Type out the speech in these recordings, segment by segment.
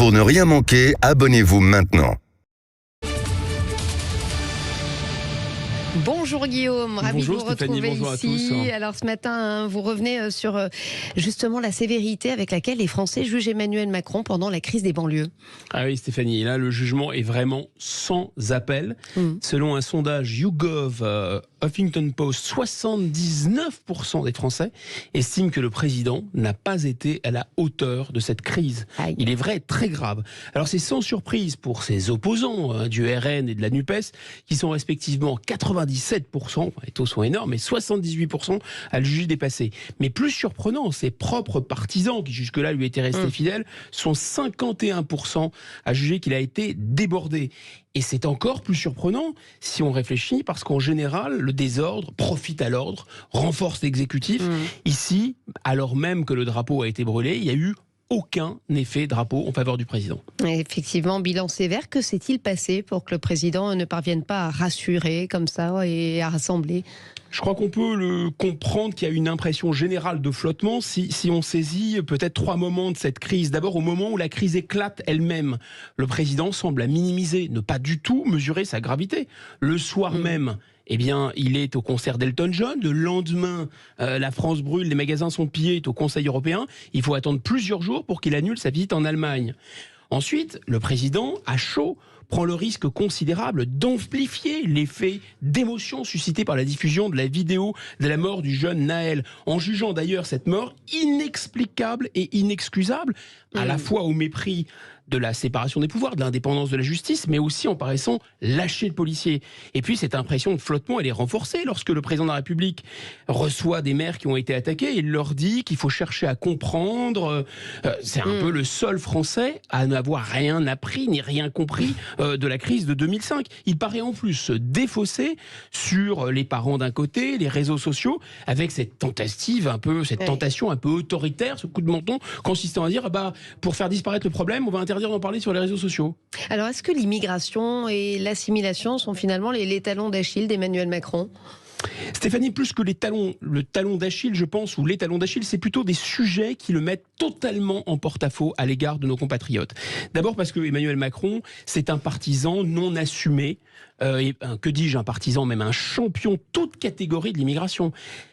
Pour ne rien manquer, abonnez-vous maintenant. Bonjour Guillaume, ravi Bonjour de vous Stéphanie, retrouver bonjour ici. à tous. Alors ce matin, vous revenez sur justement la sévérité avec laquelle les Français jugent Emmanuel Macron pendant la crise des banlieues. Ah oui Stéphanie, là le jugement est vraiment sans appel. Selon un sondage YouGov, Huffington Post, 79% des Français estiment que le président n'a pas été à la hauteur de cette crise. Aïe. Il est vrai, très grave. Alors c'est sans surprise pour ses opposants du RN et de la NUPES, qui sont respectivement 97%, les taux sont énormes, mais 78% à le juger dépassé. Mais plus surprenant, ses propres partisans, qui jusque-là lui étaient restés fidèles, sont 51% à juger qu'il a été débordé. Et c'est encore plus surprenant si on réfléchit, parce qu'en général, le désordre profite à l'ordre, renforce l'exécutif. Ici, alors même que le drapeau a été brûlé, il y a eu aucun effet drapeau en faveur du président. Effectivement, bilan sévère. Que s'est-il passé pour que le président ne parvienne pas à rassurer comme ça et à rassembler ? Je crois qu'on peut le comprendre qu'il y a une impression générale de flottement si on saisit peut-être trois moments de cette crise. D'abord, au moment où la crise éclate elle-même, le président semble la minimiser, ne pas du tout mesurer sa gravité. Le soir même, eh bien, il est au concert d'Elton John. Le lendemain, la France brûle, les magasins sont pillés, est au Conseil européen. Il faut attendre plusieurs jours pour qu'il annule sa visite en Allemagne. Ensuite, le président, à chaud, prend le risque considérable d'amplifier l'effet d'émotion suscité par la diffusion de la vidéo de la mort du jeune Naël, en jugeant d'ailleurs cette mort inexplicable et inexcusable, à la fois au mépris de la séparation des pouvoirs, de l'indépendance de la justice, mais aussi en paraissant lâcher le policier. Et puis cette impression de flottement, elle est renforcée lorsque le président de la République reçoit des maires qui ont été attaqués et il leur dit qu'il faut chercher à comprendre. C'est un peu le seul Français à n'avoir rien appris ni rien compris de la crise de 2005. Il paraît en plus se défausser sur les parents d'un côté, les réseaux sociaux, avec cette tentative un peu, cette tentation un peu autoritaire, ce coup de menton consistant à dire pour faire disparaître le problème, on va interdire d'en parler sur les réseaux sociaux. Alors, est-ce que l'immigration et l'assimilation sont finalement les talons d'Achille d'Emmanuel Macron ? Stéphanie, plus que le talon d'Achille, je pense, ou les talons d'Achille, c'est plutôt des sujets qui le mettent totalement en porte-à-faux à l'égard de nos compatriotes. D'abord parce que Emmanuel Macron, c'est un partisan non assumé, que dis-je, un partisan, même un champion, toute catégorie de l'immigration.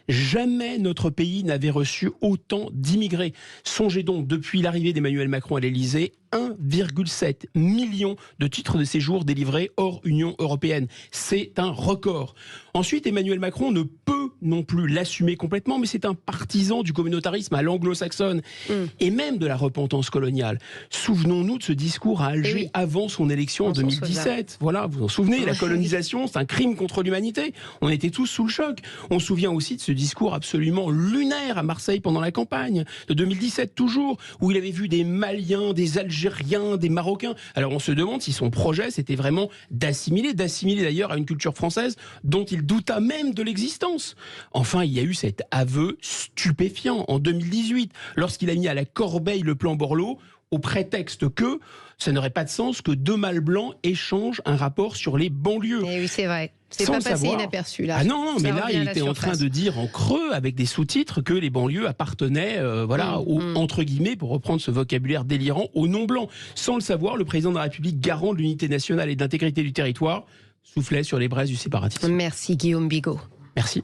Jamais notre pays n'avait reçu autant d'immigrés. Songez donc, depuis l'arrivée d'Emmanuel Macron à l'Élysée, 1,7 million de titres de séjour délivrés hors Union européenne. C'est un record. Ensuite, Emmanuel Macron ne peut non plus l'assumer complètement, mais c'est un partisan du communautarisme à l'anglo-saxonne et même de la repentance coloniale. Souvenons-nous de ce discours à Alger avant son élection en 2017. Voilà, vous vous en souvenez, la colonisation, c'est un crime contre l'humanité. On était tous sous le choc. On se souvient aussi de ce discours absolument lunaire à Marseille pendant la campagne de 2017 toujours, où il avait vu des Maliens, des Algériens, des Marocains. Alors on se demande si son projet c'était vraiment d'assimiler d'ailleurs à une culture française dont il douta même de l'existence. Enfin, il y a eu cet aveu stupéfiant en 2018, lorsqu'il a mis à la corbeille le plan Borloo, au prétexte que ça n'aurait pas de sens que deux mâles blancs échangent un rapport sur les banlieues. Et oui, c'est vrai. C'est Sans pas le passé savoir. inaperçu là. Ah non, Ça mais là, revient il à la était en train surface. de dire en creux, avec des sous-titres, que les banlieues appartenaient, entre guillemets, pour reprendre ce vocabulaire délirant, aux non-blancs. Sans le savoir, le président de la République, garant de l'unité nationale et de l'intégrité du territoire, soufflait sur les braises du séparatisme. Merci Guillaume Bigot. Merci.